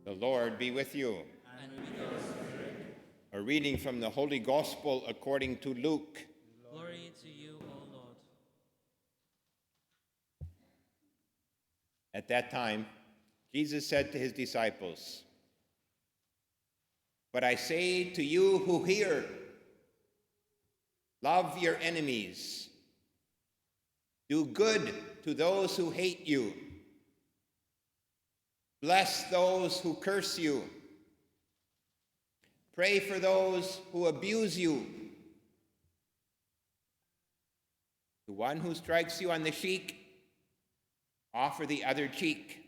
The Lord be with you. And with your spirit. A reading from the Holy Gospel according to Luke. Glory to you, O Lord. At that time, Jesus said to his disciples, "But I say to you who hear, love your enemies. Do good to those who hate you. Bless those who curse you. Pray for those who abuse you. To one who strikes you on the cheek, offer the other cheek.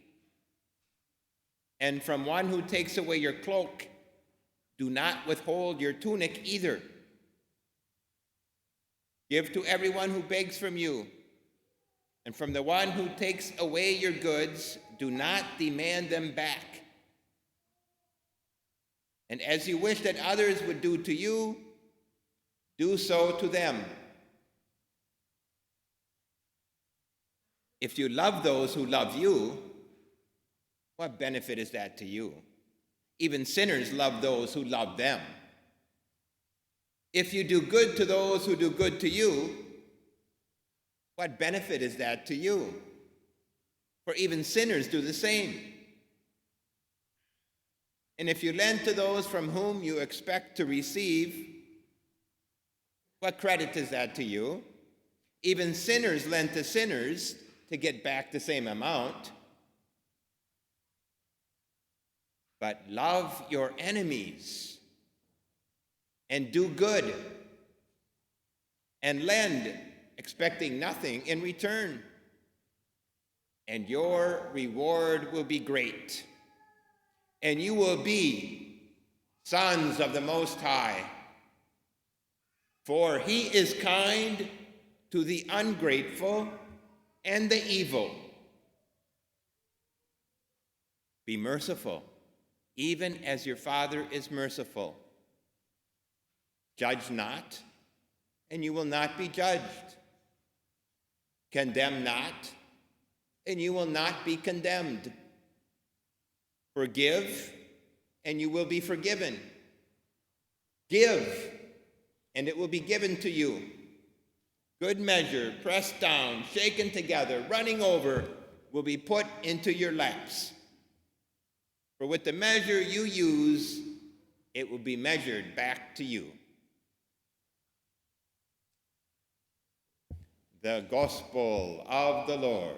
And from one who takes away your cloak, do not withhold your tunic either. Give to everyone who begs from you, and from the one who takes away your goods, do not demand them back. And as you wish that others would do to you, do so to them. If you love those who love you, what benefit is that to you? Even sinners love those who love them. If you do good to those who do good to you, what benefit is that to you? For even sinners do the same. And if you lend to those from whom you expect to receive, what credit is that to you? Even sinners lend to sinners to get back the same amount. But love your enemies and do good and lend, expecting nothing in return, and your reward will be great, and you will be sons of the Most High. For he is kind to the ungrateful and the evil. Be merciful, even as your Father is merciful. Judge not, and you will not be judged. Condemn not, and you will not be condemned. Forgive, and you will be forgiven. Give, and it will be given to you. Good measure, pressed down, shaken together, running over, will be put into your laps. For with the measure you use, it will be measured back to you." The Gospel of the Lord.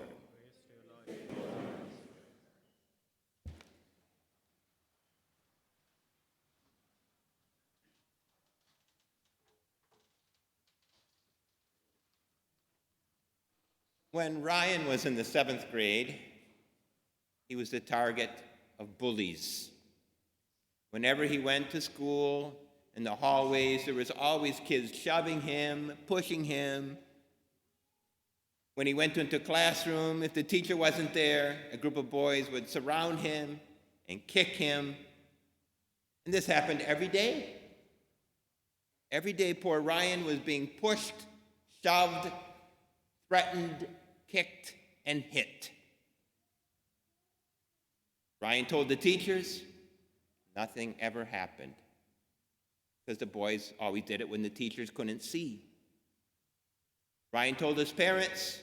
When Ryan was in the 7th grade, he was the target of bullies. Whenever he went to school, in the hallways, there was always kids shoving him, pushing him. When he went into a classroom, if the teacher wasn't there, a group of boys would surround him and kick him. And this happened every day. Every day, poor Ryan was being pushed, shoved, threatened, kicked, and hit. Ryan told the teachers, nothing ever happened, because the boys always did it when the teachers couldn't see. Ryan told his parents.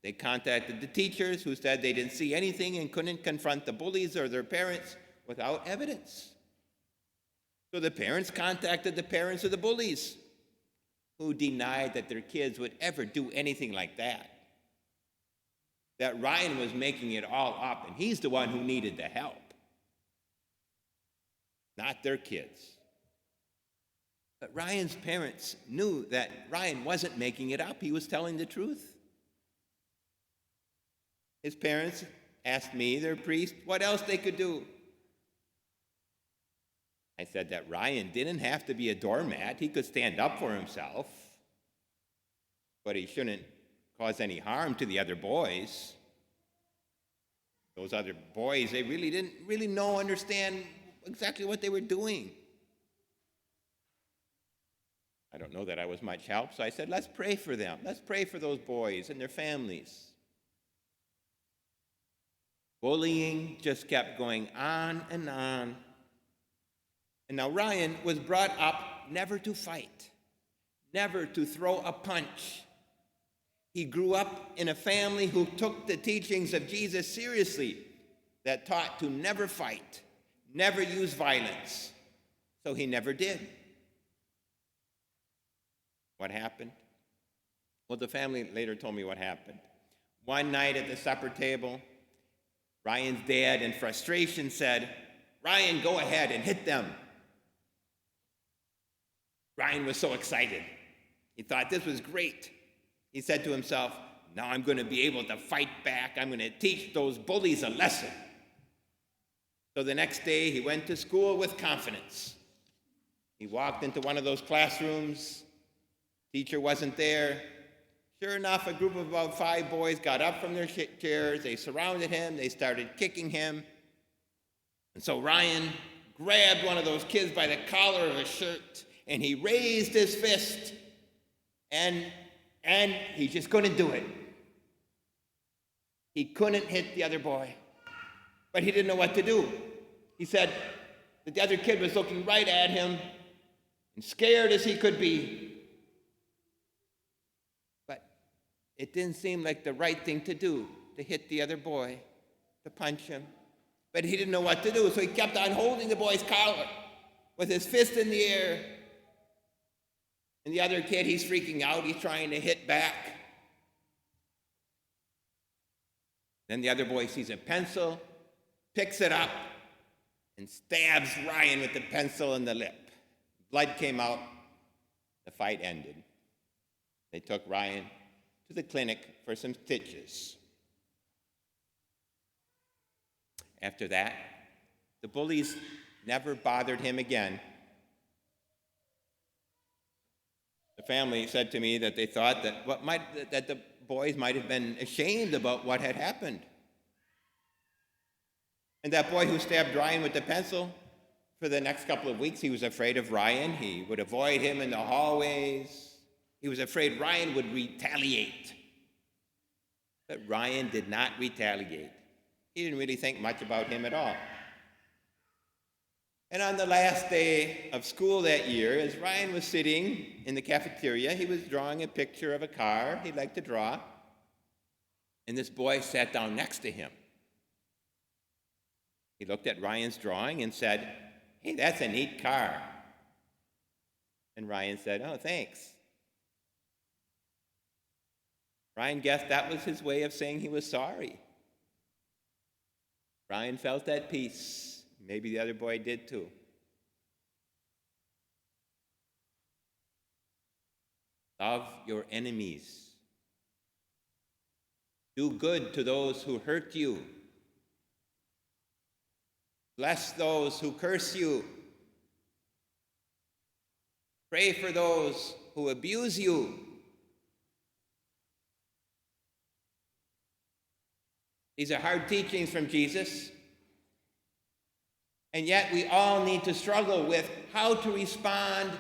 They contacted the teachers, who said they didn't see anything and couldn't confront the bullies or their parents without evidence. So the parents contacted the parents of the bullies, who denied that their kids would ever do anything like that. That Ryan was making it all up, and he's the one who needed the help, not their kids. But Ryan's parents knew that Ryan wasn't making it up. He was telling the truth. His parents asked me, their priest, what else they could do. I said that Ryan didn't have to be a doormat. He could stand up for himself, but he shouldn't cause any harm to the other boys. Those other boys, they really didn't understand exactly what they were doing. I don't know that I was much help, so I said, let's pray for them. Let's pray for those boys and their families. Bullying just kept going on and on. And now Ryan was brought up never to fight, never to throw a punch. He grew up in a family who took the teachings of Jesus seriously, that taught to never fight, never use violence. So he never did. What happened? Well, the family later told me what happened. One night at the supper table, Ryan's dad, in frustration, said, "Ryan, go ahead and hit them." Ryan was so excited. He thought this was great. He said to himself, "Now I'm going to be able to fight back. I'm going to teach those bullies a lesson." So the next day, he went to school with confidence. He walked into one of those classrooms. Teacher wasn't there. Sure enough, a group of about 5 boys got up from their chairs. They surrounded him. They started kicking him. And so Ryan grabbed one of those kids by the collar of his shirt, and he raised his fist, and he just couldn't do it. He couldn't hit the other boy, but he didn't know what to do. He said that the other kid was looking right at him, and scared as he could be. But it didn't seem like the right thing to do, to hit the other boy, to punch him. But he didn't know what to do, so he kept on holding the boy's collar with his fist in the air. And the other kid, he's freaking out. He's trying to hit back. Then the other boy sees a pencil, picks it up, and stabs Ryan with the pencil in the lip. Blood came out. The fight ended. They took Ryan to the clinic for some stitches. After that, the bullies never bothered him again. The family said to me that they thought that the boys might have been ashamed about what had happened. And that boy who stabbed Ryan with the pencil, for the next couple of weeks, he was afraid of Ryan. He would avoid him in the hallways. He was afraid Ryan would retaliate. But Ryan did not retaliate. He didn't really think much about him at all. And on the last day of school that year, as Ryan was sitting in the cafeteria, he was drawing a picture of a car he liked to draw. And this boy sat down next to him. He looked at Ryan's drawing and said, "Hey, that's a neat car." And Ryan said, "Oh, thanks." Ryan guessed that was his way of saying he was sorry. Ryan felt at peace. Maybe the other boy did too. Love your enemies. Do good to those who hurt you. Bless those who curse you. Pray for those who abuse you. These are hard teachings from Jesus. And yet we all need to struggle with how to respond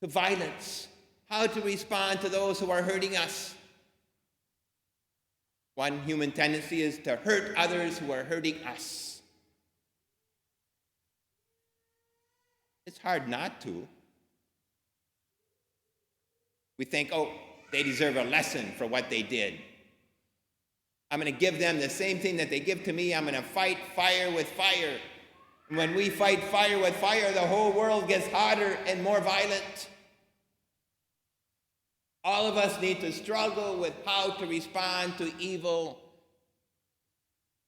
to violence, how to respond to those who are hurting us. One human tendency is to hurt others who are hurting us. It's hard not to. We think, oh, they deserve a lesson for what they did. I'm going to give them the same thing that they give to me. I'm going to fight fire with fire. And when we fight fire with fire, the whole world gets hotter and more violent. All of us need to struggle with how to respond to evil.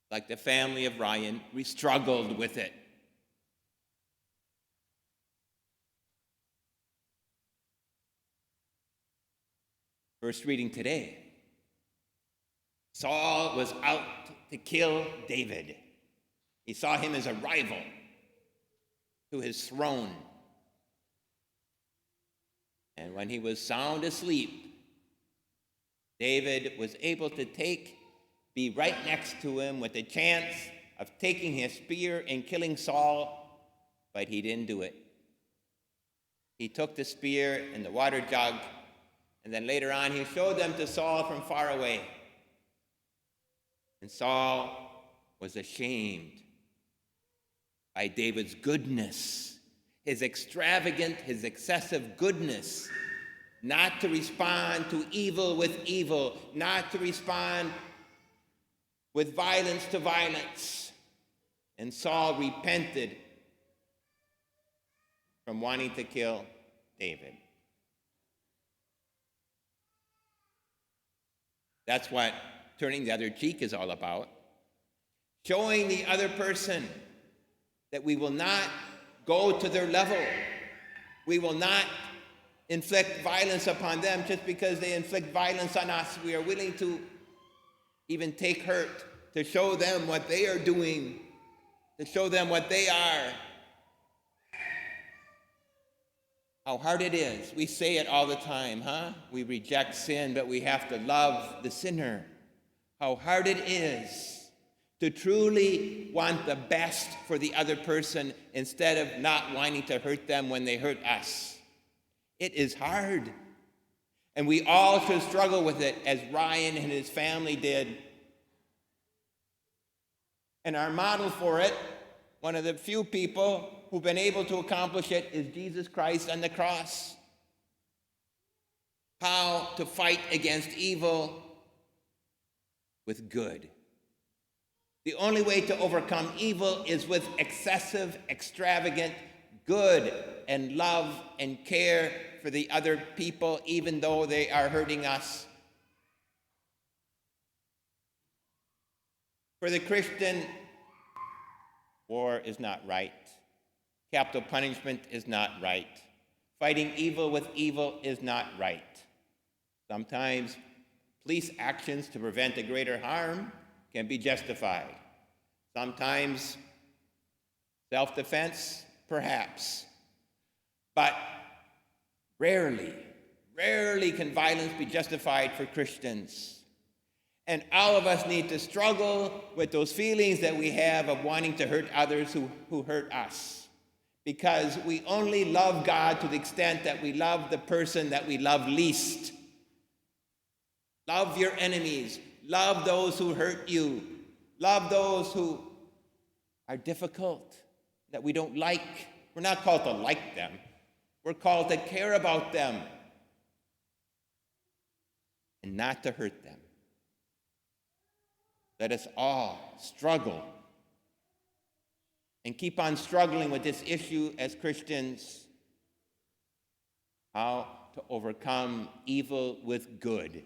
Like the family of Ryan, we struggled with it. First reading today. Saul was out to kill David. He saw him as a rival to his throne. And when he was sound asleep, David was able to be right next to him with a chance of taking his spear and killing Saul, but he didn't do it. He took the spear and the water jug, and then later on he showed them to Saul from far away. And Saul was ashamed by David's goodness, his extravagant, his excessive goodness, not to respond to evil with evil, not to respond with violence to violence. And Saul repented from wanting to kill David. That's what turning the other cheek is all about. Showing the other person that we will not go to their level. We will not inflict violence upon them just because they inflict violence on us. We are willing to even take hurt to show them what they are doing, to show them what they are. How hard it is. We say it all the time, huh? We reject sin, but we have to love the sinner. How hard it is to truly want the best for the other person instead of not wanting to hurt them when they hurt us. It is hard. And we all should struggle with it as Ryan and his family did. And our model for it, one of the few people who've been able to accomplish it, is Jesus Christ on the cross. How to fight against evil with good. The only way to overcome evil is with excessive, extravagant good and love and care for the other people, even though they are hurting us. For the Christian, war is not right. Capital punishment is not right. Fighting evil with evil is not right. Sometimes police actions to prevent a greater harm can be justified. Sometimes self-defense, perhaps. But rarely can violence be justified for Christians. And all of us need to struggle with those feelings that we have of wanting to hurt others who hurt us. Because we only love God to the extent that we love the person that we love least. Love your enemies. Love those who hurt you. Love those who are difficult, that we don't like. We're not called to like them. We're called to care about them and not to hurt them. Let us all struggle and keep on struggling with this issue as Christians. How to overcome evil with good.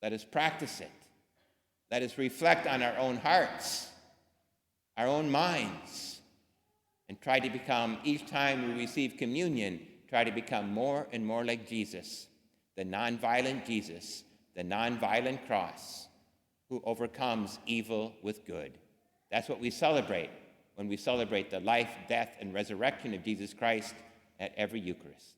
Let us practice it. Let us reflect on our own hearts, our own minds, and try to become, each time we receive communion, try to become more and more like Jesus, the nonviolent cross, who overcomes evil with good. That's what we celebrate when we celebrate the life, death, and resurrection of Jesus Christ at every Eucharist.